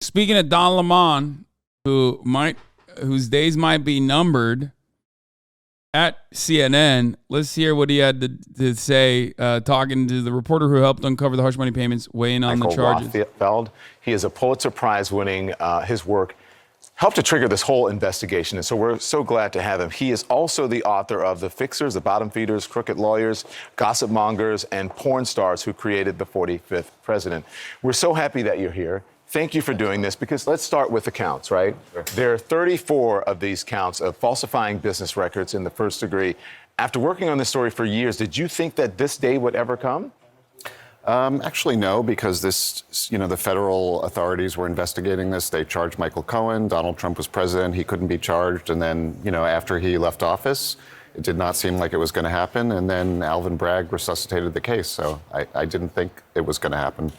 Speaking of Don Lemon, whose days might be numbered at CNN, let's hear what he had to say, talking to the reporter who helped uncover the hush money payments, weighing on the charges. Rothfeld, he is a Pulitzer Prize winning. His work helped to trigger this whole investigation, and so we're so glad to have him. He is also the author of The Fixers, The Bottom Feeders, Crooked Lawyers, Gossip Mongers, and Porn Stars Who Created the 45th President. We're so happy that you're here. Thank you for doing this, because let's start with the counts, right? Sure. There are 34 of these counts of falsifying business records in the first degree. After working on this story for years, did you think that this day would ever come? Actually, no, because the federal authorities were investigating this. They charged Michael Cohen. Donald Trump was president. He couldn't be charged. And then, after he left office, it did not seem like it was going to happen. And then Alvin Bragg resuscitated the case. So I didn't think it was going to happen.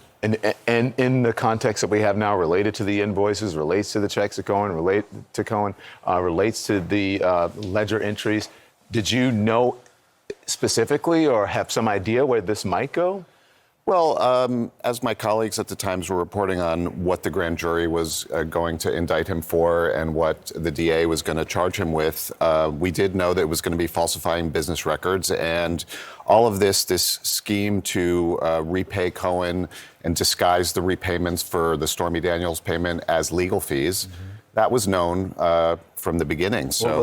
And in the context that we have now, related to the invoices, relates to the checks that Cohen, relates to the ledger entries, did you know specifically or have some idea where this might go? Well, as my colleagues at the Times were reporting on what the grand jury was going to indict him for and what the DA was going to charge him with, we did know that it was going to be falsifying business records. And all of this scheme to repay Cohen and disguise the repayments for the Stormy Daniels payment as legal fees, that was known from the beginning. So well,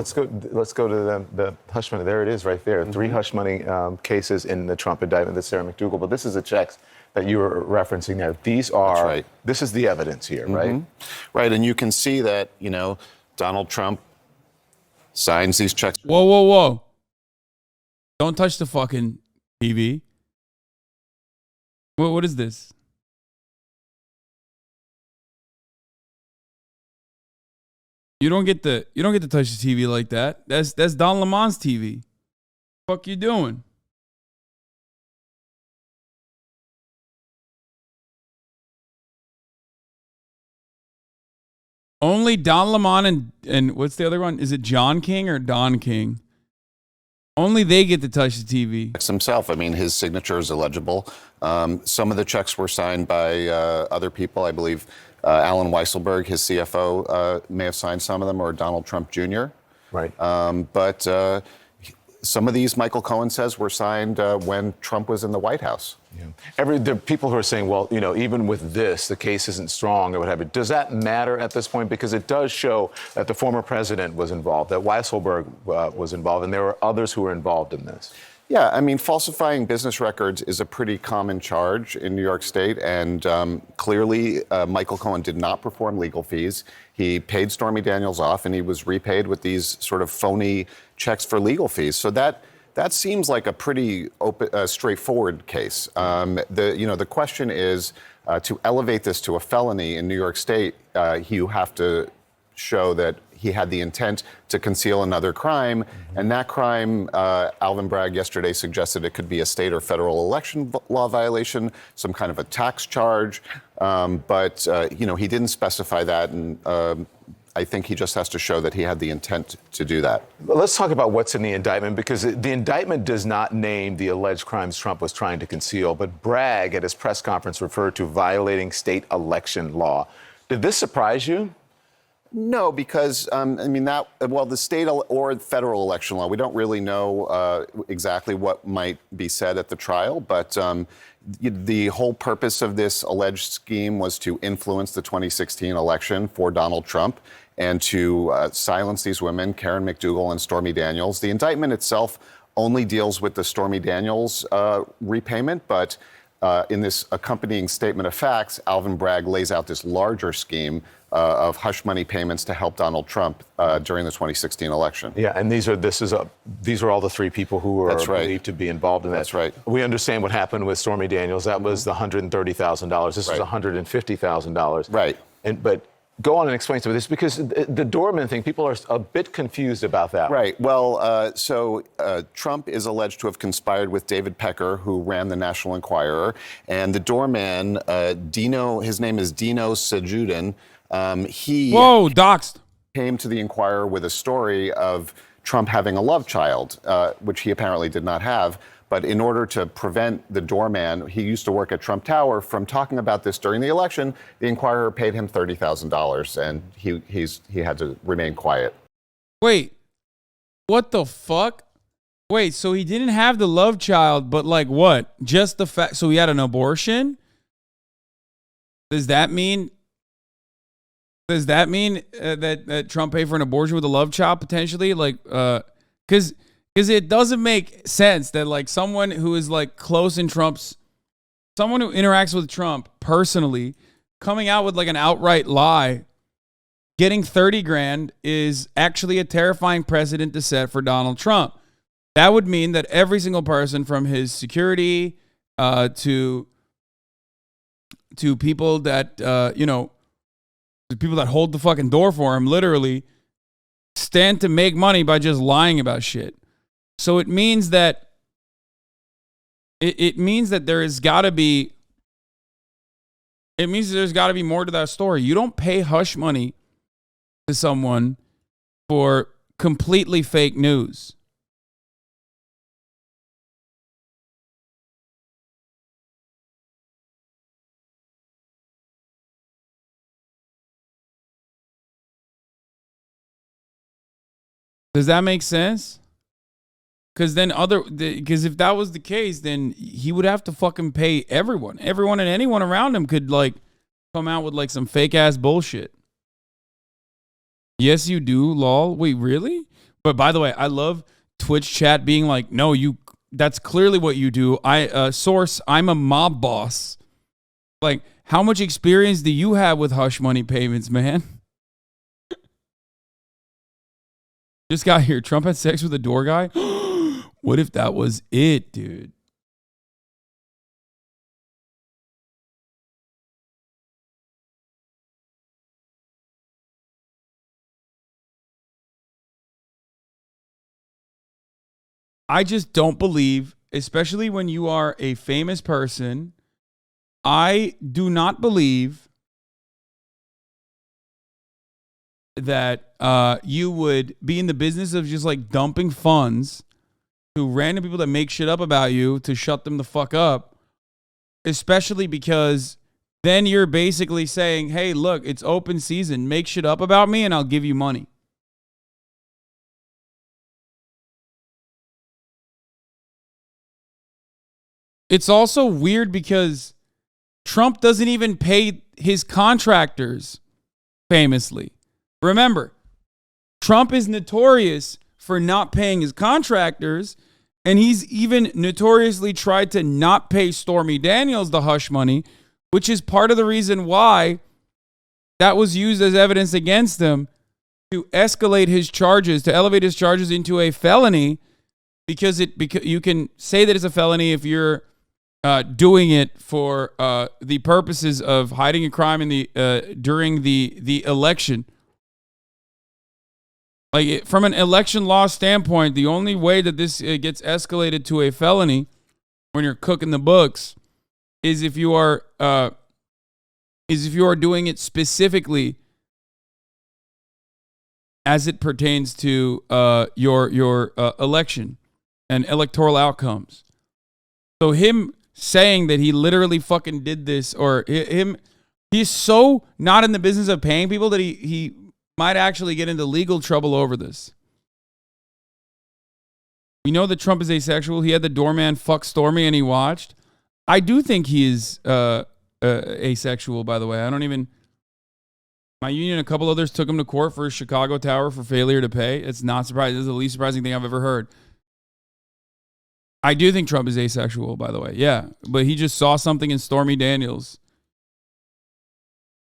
let's go to the hush money. There it is right there. 3 hush money cases in the Trump indictment, the Sarah McDougal. But this is the checks that you were referencing there. These are, that's right. This is the evidence here, right? Right, and you can see that, Donald Trump signs these checks. Whoa. Don't touch the fucking TV. What is this? You don't get to touch the TV like that. That's Don Lemon's TV. What the fuck you doing? Only Don Lemon and what's the other one? Is it John King or Don King? Only they get to touch the TV. Himself. I mean, his signature is illegible. Some of the checks were signed by other people. I believe Alan Weisselberg, his CFO, may have signed some of them, or Donald Trump Jr. Right. But some of these, Michael Cohen says, were signed when Trump was in the White House. Yeah. There are people who are saying, well, even with this, the case isn't strong or what have you. Does that matter at this point? Because it does show that the former president was involved, that Weisselberg was involved, and there were others who were involved in this. Yeah, I mean, falsifying business records is a pretty common charge in New York State, and clearly Michael Cohen did not perform legal fees. He paid Stormy Daniels off, and he was repaid with these sort of phony checks for legal fees. So that seems like a pretty straightforward case. The question is, to elevate this to a felony in New York State, you have to show that he had the intent to conceal another crime. And that crime, Alvin Bragg yesterday suggested it could be a state or federal election law violation, some kind of a tax charge. But he didn't specify that. And I think he just has to show that he had the intent to do that. Let's talk about what's in the indictment, because the indictment does not name the alleged crimes Trump was trying to conceal. But Bragg, at his press conference, referred to violating state election law. Did this surprise you? No, because, the state or federal election law, we don't really know exactly what might be said at the trial, but the whole purpose of this alleged scheme was to influence the 2016 election for Donald Trump and to silence these women, Karen McDougal and Stormy Daniels. The indictment itself only deals with the Stormy Daniels repayment, but in this accompanying statement of facts, Alvin Bragg lays out this larger scheme of hush money payments to help Donald Trump during the 2016 election. Yeah, and these are all the 3 people who were believed to be involved in that. That's right. We understand what happened with Stormy Daniels. That was the $130,000. This was $150,000. Right. But go on and explain some of this, because the doorman thing, people are a bit confused about that. Right. Well, so Trump is alleged to have conspired with David Pecker, who ran the National Enquirer, and the doorman, his name is Dino Sajudin. Doxed. Came to the Enquirer with a story of Trump having a love child, which he apparently did not have. But in order to prevent the doorman, he used to work at Trump Tower, from talking about this during the election, the Inquirer paid him $30,000, and he had to remain quiet. Wait, what the fuck? Wait, so he didn't have the love child, but like what? Just the fact, so he had an abortion? Does that mean that Trump paid for an abortion with a love child potentially? Like, because it doesn't make sense that like someone who is like close in someone who interacts with Trump personally, coming out with like an outright lie, getting 30 grand is actually a terrifying precedent to set for Donald Trump. That would mean that every single person, from his security to people that the people that hold the fucking door for him, literally stand to make money by just lying about shit. So it means that there has got to be more to that story. You don't pay hush money to someone for completely fake news. Does that make sense? Because if that was the case, then he would have to fucking pay everyone. Everyone and anyone around him could like come out with like some fake ass bullshit. Yes, you do, lol. Wait, really? But by the way, I love Twitch chat being like, no, that's clearly what you do. Source, I'm a mob boss. Like, how much experience do you have with hush money payments, man? Just got here. Trump had sex with a door guy. What if that was it, dude? I just don't believe, especially when you are a famous person, I do not believe that you would be in the business of just like dumping funds to random people that make shit up about you to shut them the fuck up, especially because then you're basically saying, hey, look, it's open season. Make shit up about me and I'll give you money. It's also weird because Trump doesn't even pay his contractors famously. Remember, Trump is notorious for not paying his contractors, and he's even notoriously tried to not pay Stormy Daniels the hush money, which is part of the reason why that was used as evidence against him to escalate his charges, to elevate his charges into a felony, because you can say that it's a felony if you're doing it for the purposes of hiding a crime during the election. Like, from an election law standpoint, the only way that this gets escalated to a felony when you're cooking the books is if you are doing it specifically as it pertains to your election and electoral outcomes. So him saying that he literally fucking did this, or he's so not in the business of paying people that he might actually get into legal trouble over this. We know that Trump is asexual. He had the doorman fuck Stormy and he watched. I do think he is asexual, by the way. My union and a couple others took him to court for Chicago Tower for failure to pay. It's not surprising. This is the least surprising thing I've ever heard. I do think Trump is asexual, by the way. Yeah, but he just saw something in Stormy Daniels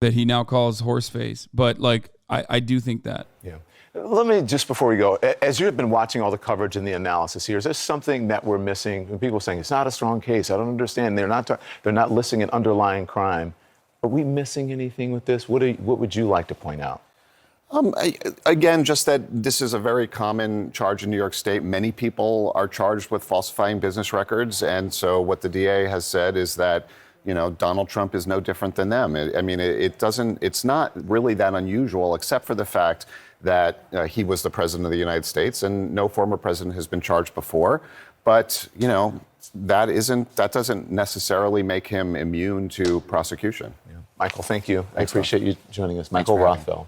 that he now calls horseface. But like, I do think that. Yeah. Let me, just before we go, as you've been watching all the coverage and the analysis here, is there something that we're missing? People are saying it's not a strong case. I don't understand. They're not listing an underlying crime. Are we missing anything with this? What would you like to point out? Again, just that this is a very common charge in New York State. Many people are charged with falsifying business records. And so what the DA has said is that, Donald Trump is no different than them. It's not really that unusual, except for the fact that he was the president of the United States and no former president has been charged before. But, that doesn't necessarily make him immune to prosecution. Michael, thank you. I appreciate you joining us. Michael Rothfeld.